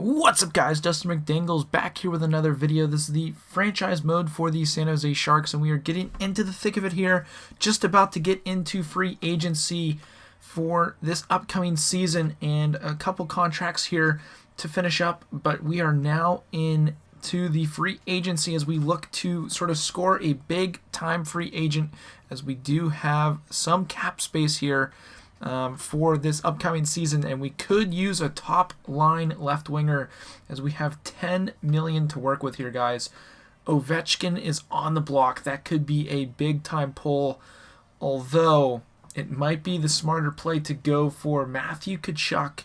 What's up, guys? Dustin McDaniels back here with another video. This is the franchise mode for the San Jose Sharks, and we are getting into the thick of it here. Just about to get into free agency for this upcoming season and a couple contracts here to finish up, but we are now into the free agency as we look to sort of score a big time free agent, as we do have some cap space here for this upcoming season, and we could use a top line left winger as we have $10 million to work with here, guys. Ovechkin is on the block. That could be a big time pull, although it might be the smarter play to go for Matthew Tkachuk.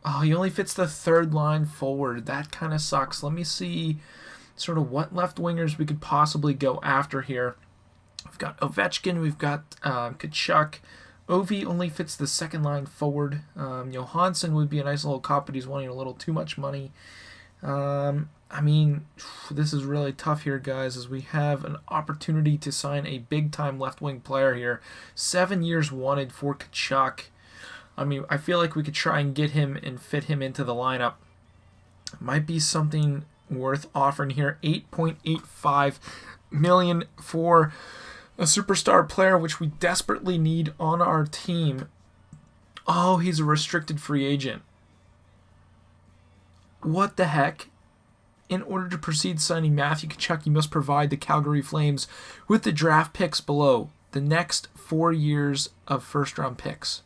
Oh, he only fits the third line forward. That kind of sucks. Let me see sort of what left wingers we could possibly go after here. We've got Ovechkin, we've got Tkachuk. Ovi only fits the second line forward. Johansson would be a nice little cop, but he's wanting a little too much money. I mean, this is really tough here, guys, as we have an opportunity to sign a big-time left-wing player here. 7 years wanted for Tkachuk. I mean, I feel like we could try and get him and fit him into the lineup. Might be something worth offering here. $8.85 million for a superstar player, which we desperately need on our team. Oh, he's a restricted free agent. What the heck? In order to proceed signing Matthew Tkachuk, you must provide the Calgary Flames with the draft picks below the next 4 years of first-round picks.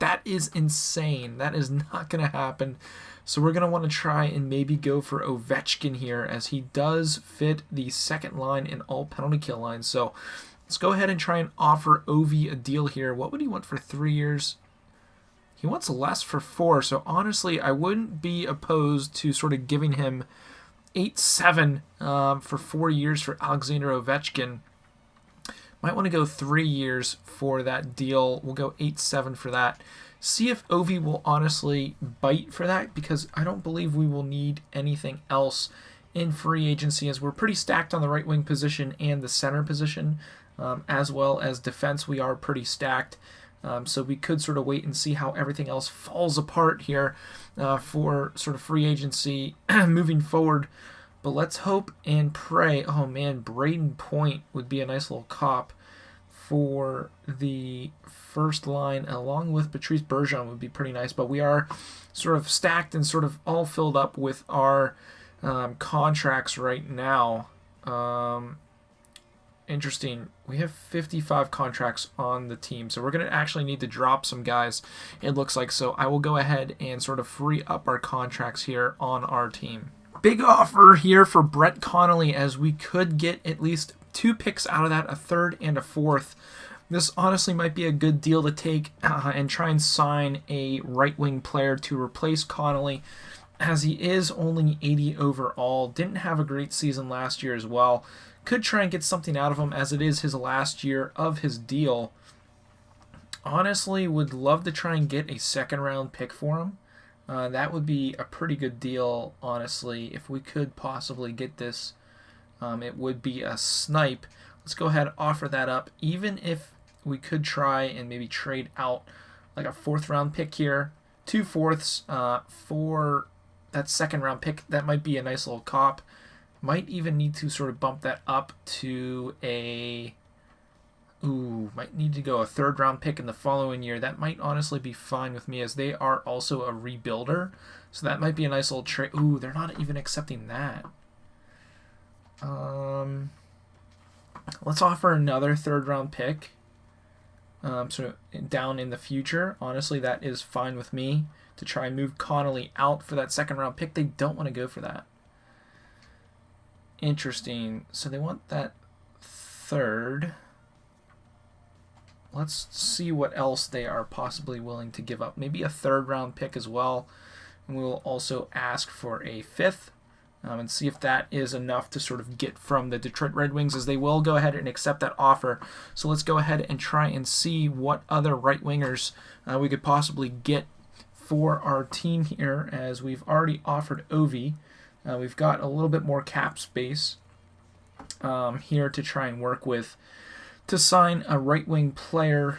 That is insane. That is not going to happen. So we're going to want to try and maybe go for Ovechkin here, as he does fit the second line in all penalty kill lines. So let's go ahead and try and offer Ovi a deal here. What would he want for 3 years? He wants less for 4. So honestly, I wouldn't be opposed to sort of giving him 8-7 for 4 years for Alexander Ovechkin. Might want to go 3 years for that deal. We'll go 8-7 for that. See if Ovi will honestly bite for that, because I don't believe we will need anything else in free agency, as we're pretty stacked on the right wing position and the center position, as well as defense. We are pretty stacked. So we could sort of wait and see how everything else falls apart here for sort of free agency moving forward. But let's hope and pray. Oh man, Braden Point would be a nice little cop for the first line, along with Patrice Bergeron would be pretty nice. But we are sort of stacked and sort of all filled up with our contracts right now. Interesting. We have 55 contracts on the team, so we're going to actually need to drop some guys, it looks like. So I will go ahead and sort of free up our contracts here on our team. Big offer here for Brett Connolly, as we could get at least 2 picks out of that, a third and a fourth. This honestly might be a good deal to take and try and sign a right-wing player to replace Connolly, as he is only 80 overall. Didn't have a great season last year as well. Could try and get something out of him, as it is his last year of his deal. Honestly, would love to try and get a second-round pick for him. That would be a pretty good deal, honestly. If we could possibly get this, it would be a snipe. Let's go ahead and offer that up, even if we could try and maybe trade out like a 4th-round pick here. 2 fourths for that second-round pick. That might be a nice little cop. Might even need to sort of bump that up to a... might need to go a 3rd-round pick in the following year. That might honestly be fine with me, as they are also a rebuilder. So that might be a nice little trade. They're not even accepting that. Let's offer another 3rd-round pick. Sort of down in the future. Honestly, that is fine with me, to try and move Connolly out for that 2nd-round pick. They don't want to go for that. Interesting. So they want that 3rd. Let's see what else they are possibly willing to give up. Maybe a 3rd-round pick as well. And we will also ask for a 5th and see if that is enough to sort of get from the Detroit Red Wings, as they will go ahead and accept that offer. So let's go ahead and try and see what other right wingers we could possibly get for our team here, as we've already offered Ovi. We've got a little bit more cap space here to try and work with to sign a right-wing player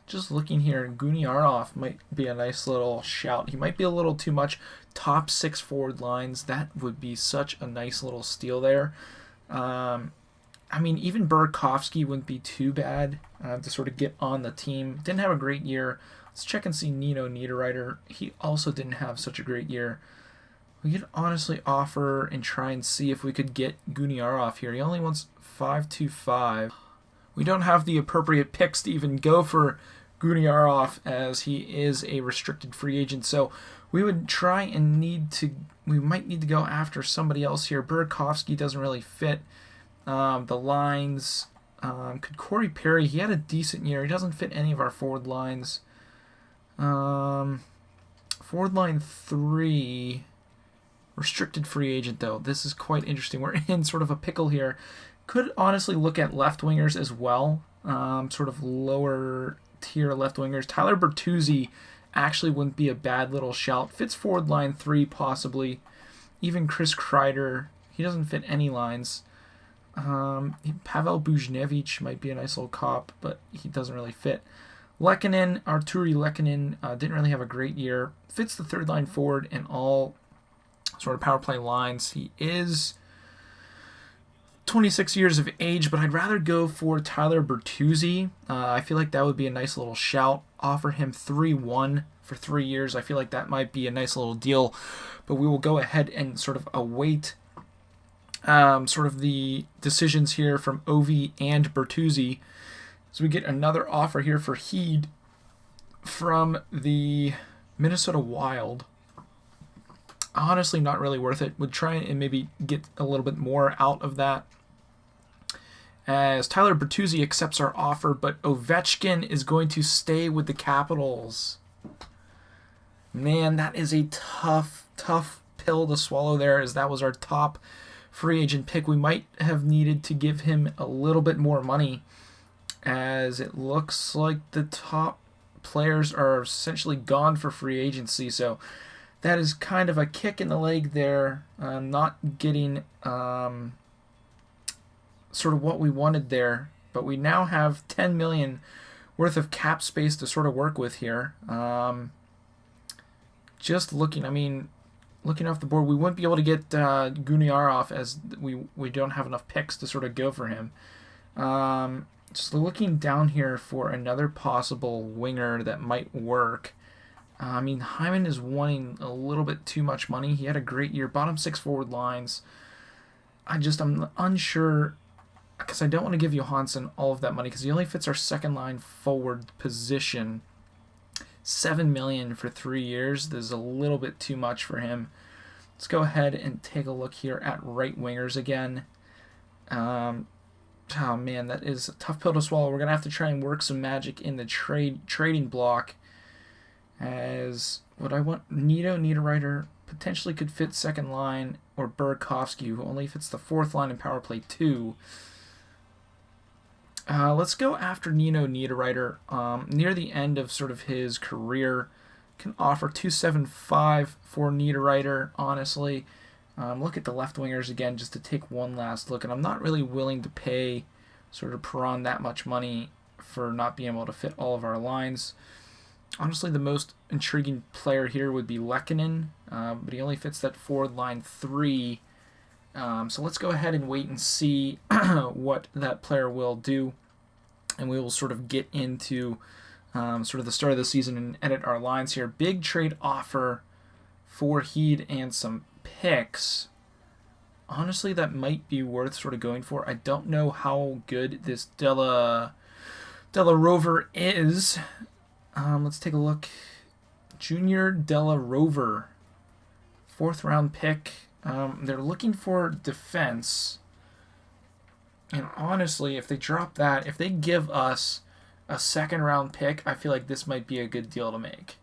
Just looking here, Guniarov might be a nice little shout. He might be a little too much. Top 6 forward lines, that would be such a nice little steal there. I mean, even Burakovsky wouldn't be too bad to sort of get on the team. Didn't have a great year. Let's check and see Nino Niederreiter. He also didn't have such a great year. We could honestly offer and try and see if we could get Guniarov here. He only wants 5.25. We don't have the appropriate picks to even go for Guniarov, as he is a restricted free agent. So we would try and we might need to go after somebody else here. Burakovsky doesn't really fit the lines. Could Corey Perry? He had a decent year. He doesn't fit any of our forward lines. Forward line 3, restricted free agent though. This is quite interesting. We're in sort of a pickle here. Could honestly look at left wingers as well. Sort of lower tier left wingers. Tyler Bertuzzi actually wouldn't be a bad little shout. Fits forward line 3 possibly. Even Chris Kreider. He doesn't fit any lines. Pavel Buchnevich might be a nice little cop, but he doesn't really fit. Lehkonen, Arturi Lehkonen, didn't really have a great year. Fits the third line forward in all sort of power play lines. He is 26 years of age, but I'd rather go for Tyler Bertuzzi. I feel like that would be a nice little shout. Offer him 3-1 for 3 years. I feel like that might be a nice little deal, but we will go ahead and sort of await sort of the decisions here from Ovi and Bertuzzi. So we get another offer here for Heed from the Minnesota Wild. Honestly, not really worth it. Would try and maybe get a little bit more out of that, as Tyler Bertuzzi accepts our offer, but Ovechkin is going to stay with the Capitals. Man, that is a tough pill to swallow there, as that was our top free agent pick. We might have needed to give him a little bit more money, as it looks like the top players are essentially gone for free agency. So that is kind of a kick in the leg there, not getting sort of what we wanted there. But we now have $10 million worth of cap space to sort of work with here. Just looking, I mean, looking off the board, we wouldn't be able to get Guniarov, as we don't have enough picks to sort of go for him. Just looking down here for another possible winger that might work. I mean, Hyman is wanting a little bit too much money. He had a great year. Bottom 6 forward lines. I'm unsure, because I don't want to give Johansson all of that money, because he only fits our second line forward position. $7 million for 3 years. This is a little bit too much for him. Let's go ahead and take a look here at right wingers again. Oh man, that is a tough pill to swallow. We're gonna have to try and work some magic in the trading block, as what I want, Nino Niederreiter potentially could fit second line, or Burakovsky, who only fits the fourth line in power play 2. Let's go after Nino Niederreiter. Near the end of sort of his career, can offer 2.75 for Niederreiter, honestly. Look at the left wingers again, just to take one last look, and I'm not really willing to pay sort of Perron that much money for not being able to fit all of our lines. Honestly, the most intriguing player here would be Lehkonen, but he only fits that forward line 3. So let's go ahead and wait and see what that player will do, and we will sort of get into sort of the start of the season and edit our lines here. Big trade offer for Heed and some picks. Honestly, that might be worth sort of going for. I don't know how good this Della Rover is. Let's take a look. Junior Della Rover, 4th round pick. They're looking for defense. And honestly, if they drop that, if they give us a 2nd round pick, I feel like this might be a good deal to make.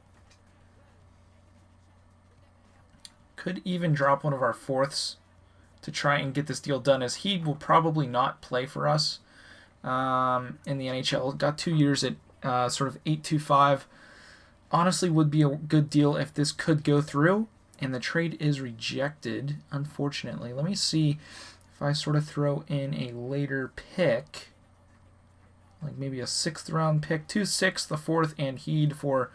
Could even drop one of our 4ths to try and get this deal done, as he will probably not play for us in the NHL. Got 2 years at sort of 8.25. Honestly, would be a good deal if this could go through, and the trade is rejected, unfortunately. Let me see if I sort of throw in a later pick. like maybe a 6th round pick, 2 6th, the 4th, and Heed for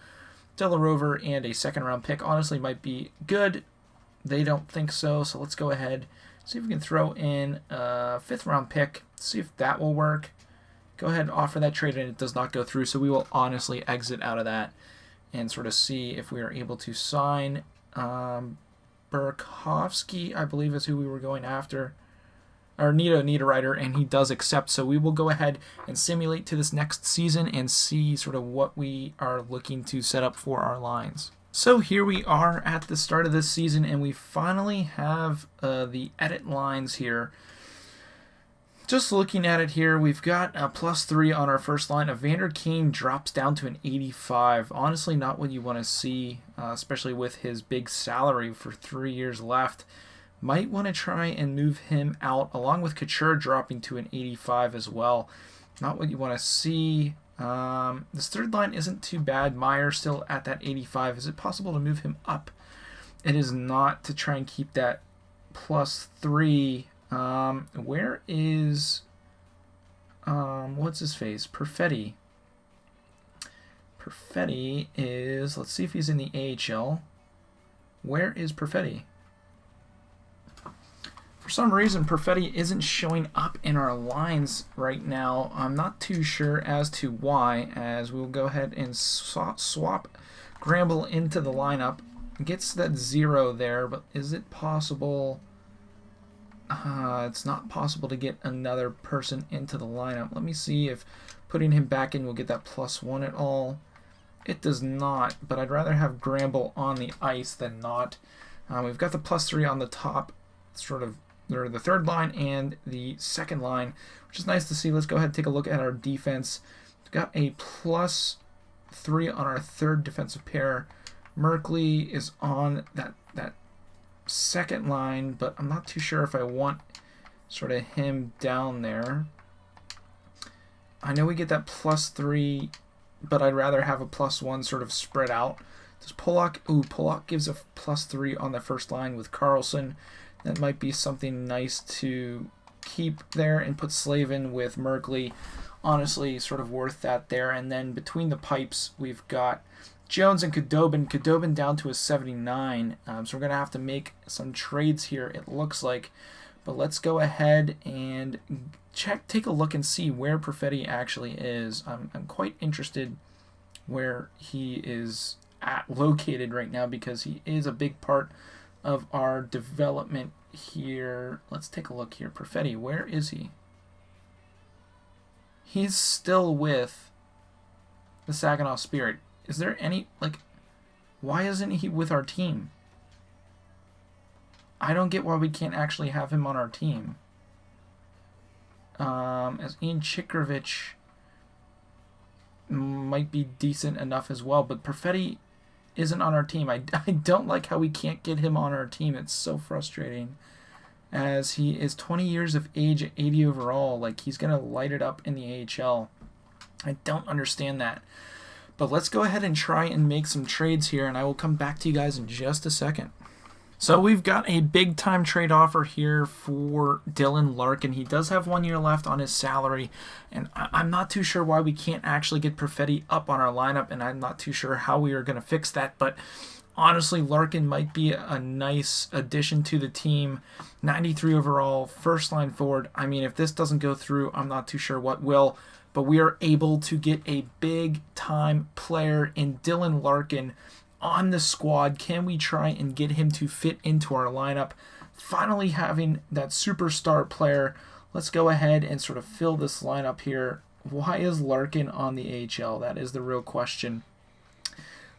Della Rover, and a 2nd round pick. Honestly, might be good. They don't think so, so let's go ahead, see if we can throw in a 5th round pick, see if that will work. Go ahead and offer that trade, and it does not go through, so we will honestly exit out of that and sort of see if we are able to sign Burakovsky, I believe is who we were going after, or Niederreiter, and he does accept. So we will go ahead and simulate to this next season and see sort of what we are looking to set up for our lines. So here we are at the start of this season, and we finally have the edit lines here. Just looking at it here, we've got a +3 on our first line. Evander Kane drops down to an 85. Honestly, not what you want to see, especially with his big salary for 3 years left. Might want to try and move him out, along with Couture dropping to an 85 as well. Not what you want to see. This third line isn't too bad. Meyer still at that 85. Is it possible to move him up? It is not, to try and keep that +3. Where is, what's his face? Perfetti. Perfetti is, let's see if he's in the AHL. Where is Perfetti? For some reason, Perfetti isn't showing up in our lines right now. I'm not too sure as to why, as we'll go ahead and swap Gramble into the lineup. Gets that 0 there, but is it possible? It's not possible to get another person into the lineup. Let me see if putting him back in will get that +1 at all. It does not, but I'd rather have Gramble on the ice than not. We've got the +3 on the top, sort of, or the third line and the second line, which is nice to see. Let's go ahead and take a look at our defense. We've got a +3 on our third defensive pair. Merkley is on that second line, but I'm not too sure if I want sort of him down there. I know we get that +3, but I'd rather have a +1 sort of spread out. Does Pollock? Ooh, Pollock gives a +3 on the first line with Carlson. That might be something nice to keep there, and put Slavin with Merkley. Honestly, sort of worth that there. And then between the pipes, we've got Jones and Khudobin. Khudobin down to a 79. So we're going to have to make some trades here, it looks like. But let's go ahead and take a look and see where Perfetti actually is. I'm quite interested where he is located right now, because he is a big part of our development here. Let's take a look here. Perfetti, where is he? He's still with the Saginaw Spirit. Is there any, why isn't he with our team? I don't get why we can't actually have him on our team. As Ian Chikrovich might be decent enough as well, but Perfetti isn't on our team. I don't like how we can't get him on our team. It's so frustrating, as he is 20 years of age at 80 overall. Like, he's going to light it up in the AHL. I don't understand that. But let's go ahead and try and make some trades here, and I will come back to you guys in just a second. So we've got a big-time trade offer here for Dylan Larkin. He does have 1 year left on his salary, and I'm not too sure why we can't actually get Perfetti up on our lineup, and I'm not too sure how we are going to fix that. But honestly, Larkin might be a nice addition to the team. 93 overall, first-line forward. I mean, if this doesn't go through, I'm not too sure what will. But we are able to get a big-time player in Dylan Larkin on the squad. Can we try and get him to fit into our lineup? Finally having that superstar player. Let's go ahead and sort of fill this lineup here. Why is Larkin on the AHL? That is the real question.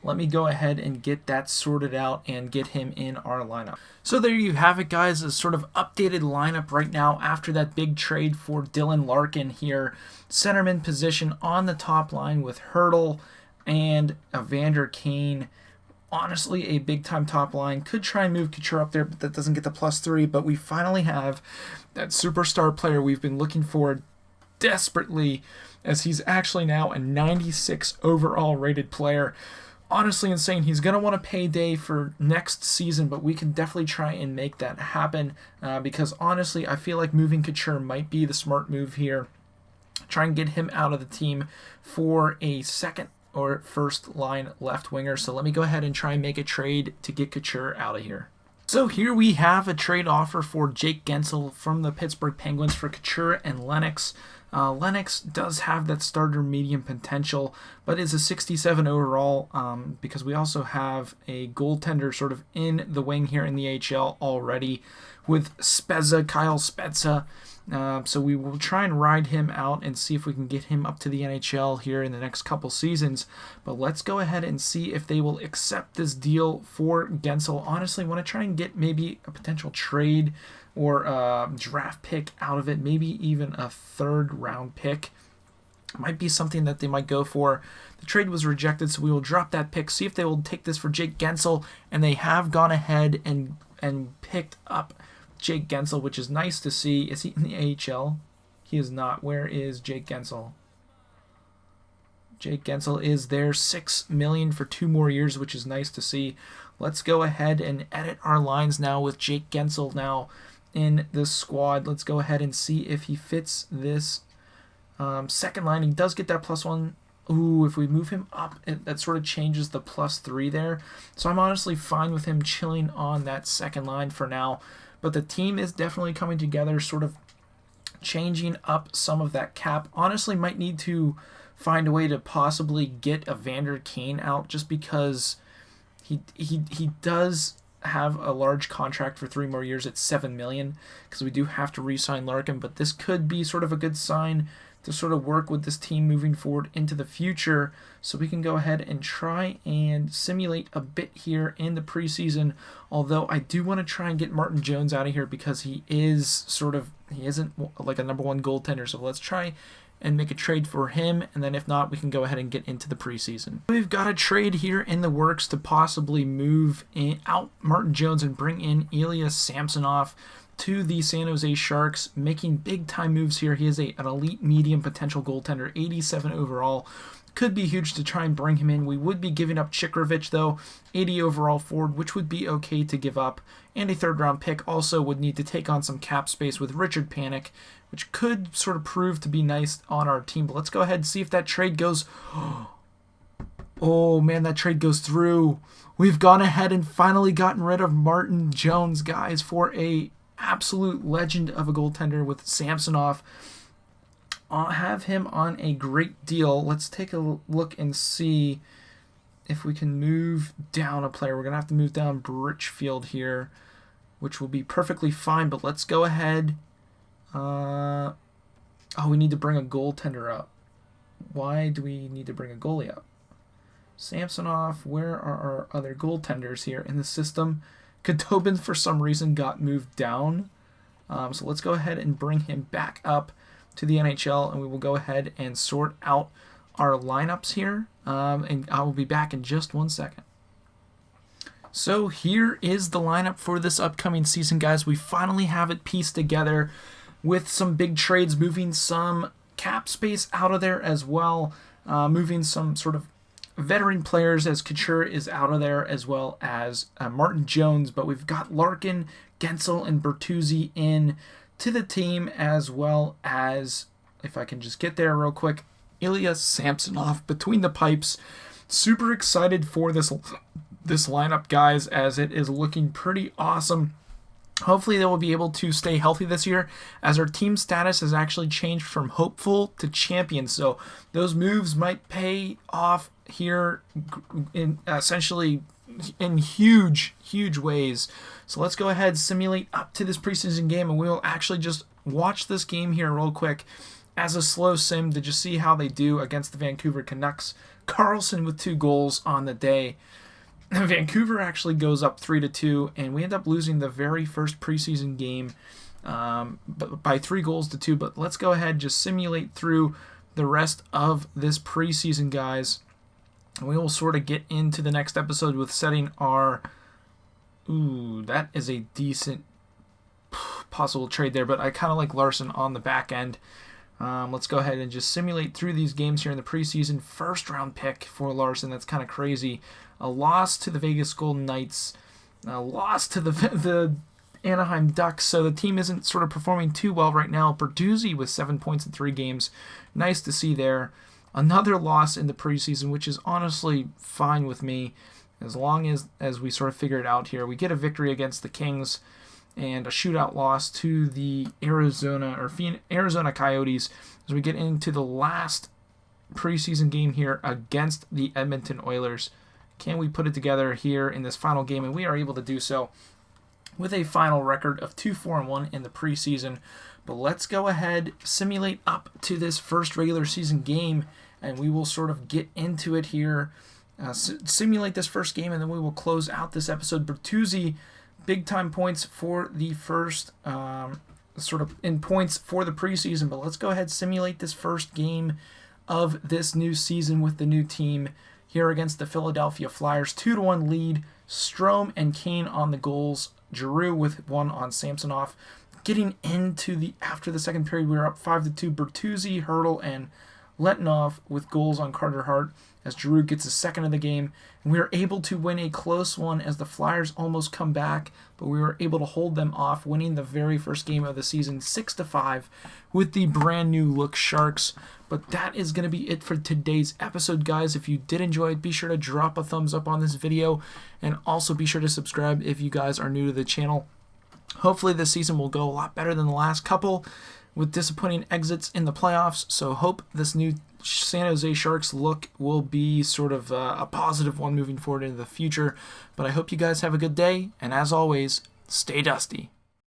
Let me go ahead and get that sorted out and get him in our lineup. So there you have it, guys. A sort of updated lineup right now after that big trade for Dylan Larkin here. Centerman position on the top line with Hertl and Evander Kane. Honestly, a big-time top line. Could try and move Couture up there, but that doesn't get the +3. But we finally have that superstar player we've been looking for desperately, as he's actually now a 96 overall rated player. Honestly insane. He's going to want a payday for next season, but we can definitely try and make that happen, because honestly, I feel like moving Couture might be the smart move here. try and get him out of the team for a second or first line left winger. So let me go ahead and try and make a trade to get Couture out of here. So here we have a trade offer for Jake Guentzel from the Pittsburgh Penguins for Couture and Lennox. Lennox does have that starter medium potential, but is a 67 overall because we also have a goaltender sort of in the wing here in the AHL already with Spezza, Kyle Spezza. So we will try and ride him out and see if we can get him up to the NHL here in the next couple seasons. But let's go ahead and see if they will accept this deal for Guentzel. Honestly, I want to try and get maybe a potential trade or a draft pick out of it, maybe even a third-round pick. Might be something that they might go for. The trade was rejected, so we will drop that pick, see if they will take this for Jake Guentzel, and they have gone ahead and picked up Jake Guentzel, which is nice to see. Is he in the AHL? He is not. Where is Jake Guentzel? Jake Guentzel is there, $6 million for 2 more years, which is nice to see. Let's go ahead and edit our lines now with Jake Guentzel now in this squad. Let's go ahead and see if he fits this second line. He does get that +1. Ooh, if we move him up, that sort of changes the +3 there. So I'm honestly fine with him chilling on that second line for now. But the team is definitely coming together, sort of changing up some of that cap. Honestly, might need to find a way to possibly get Evander Kane out, just because he does have a large contract for 3 more years at $7 million, because we do have to re-sign Larkin. But this could be sort of a good sign to sort of work with this team moving forward into the future, so we can go ahead and try and simulate a bit here in the preseason. Although I do want to try and get Martin Jones out of here, because he isn't like a #1 goaltender. So let's try and make a trade for him, and then if not, we can go ahead and get into the preseason. We've got a trade here in the works to possibly move out Martin Jones and bring in Ilya Samsonov to the San Jose Sharks, making big-time moves here. He is an elite medium potential goaltender, 87 overall. Could be huge to try and bring him in. We would be giving up Chikrovich, though, 80 overall forward, which would be okay to give up. And a third-round pick. Also would need to take on some cap space with Richard Panik, which could sort of prove to be nice on our team. But let's go ahead and see if that trade goes... Oh, man, that trade goes through. We've gone ahead and finally gotten rid of Martin Jones, guys, for a absolute legend of a goaltender with Samsonov. I'll have him on a great deal. Let's take a look and see if we can move down a player. We're going to have to move down Bridgefield here, which will be perfectly fine, but let's go ahead. Oh, we need to bring a goaltender up. Why do we need to bring a goalie up? Samsonov, where are our other goaltenders here in the system? Khudobin, for some reason, got moved down. So let's go ahead and bring him back up to the NHL, and we will go ahead and sort out our lineups here. And I will be back in just 1 second. So here is the lineup for this upcoming season, guys. We finally have it pieced together with some big trades, moving some cap space out of there as well, moving some sort of veteran players, as Couture is out of there, as well as Martin Jones. But we've got Larkin, Guentzel, and Bertuzzi in to the team, as well as, if I can just get there real quick, Ilya Samsonov between the pipes. Super excited for this lineup, guys, as it is looking pretty awesome. Hopefully they will be able to stay healthy this year, as our team status has actually changed from hopeful to champion. So those moves might pay off here in essentially in huge ways. So let's go ahead, simulate up to this preseason game, and we'll actually just watch this game here real quick as a slow sim to just see how they do against the Vancouver Canucks. Carlson with 2 goals on the day. Vancouver actually goes up 3-2, and we end up losing the very first preseason game by 3 goals to 2. But let's go ahead and just simulate through the rest of this preseason, guys. And we will sort of get into the next episode with setting our... Ooh, that is a decent possible trade there, but I kind of like Larson on the back end. Let's go ahead and just simulate through these games here in the preseason. First round pick for Larson. That's kind of crazy. A loss to the Vegas Golden Knights. A loss to the Anaheim Ducks, so the team isn't sort of performing too well right now. Bertuzzi with 7 points in 3 games. Nice to see there. Another loss in the preseason, which is honestly fine with me, as long as we sort of figure it out here. We get a victory against the Kings and a shootout loss to the Arizona Coyotes as we get into the last preseason game here against the Edmonton Oilers. Can we put it together here in this final game? And we are able to do so with a final record of 2-4-1 in the preseason. But let's go ahead, simulate up to this first regular season game, and we will sort of get into it here. Simulate this first game, and then we will close out this episode. Bertuzzi, big time points for the first, sort of in points for the preseason. But let's go ahead, simulate this first game of this new season with the new team here against the Philadelphia Flyers. 2-1 lead. Strome and Kane on the goals. Giroux with 1 on Samsonov. Getting into after the second period, we were up 5-2. Bertuzzi, Hertl, and Letunov with goals on Carter Hart as Giroux gets his second of the game. And we were able to win a close one as the Flyers almost come back, but we were able to hold them off, winning the very first game of the season 6-5 with the brand new look Sharks. But that is going to be it for today's episode, guys. If you did enjoy it, be sure to drop a thumbs up on this video, and also be sure to subscribe if you guys are new to the channel. Hopefully this season will go a lot better than the last couple with disappointing exits in the playoffs. So hope this new San Jose Sharks look will be sort of a positive one moving forward into the future. But I hope you guys have a good day, and as always, stay dusty.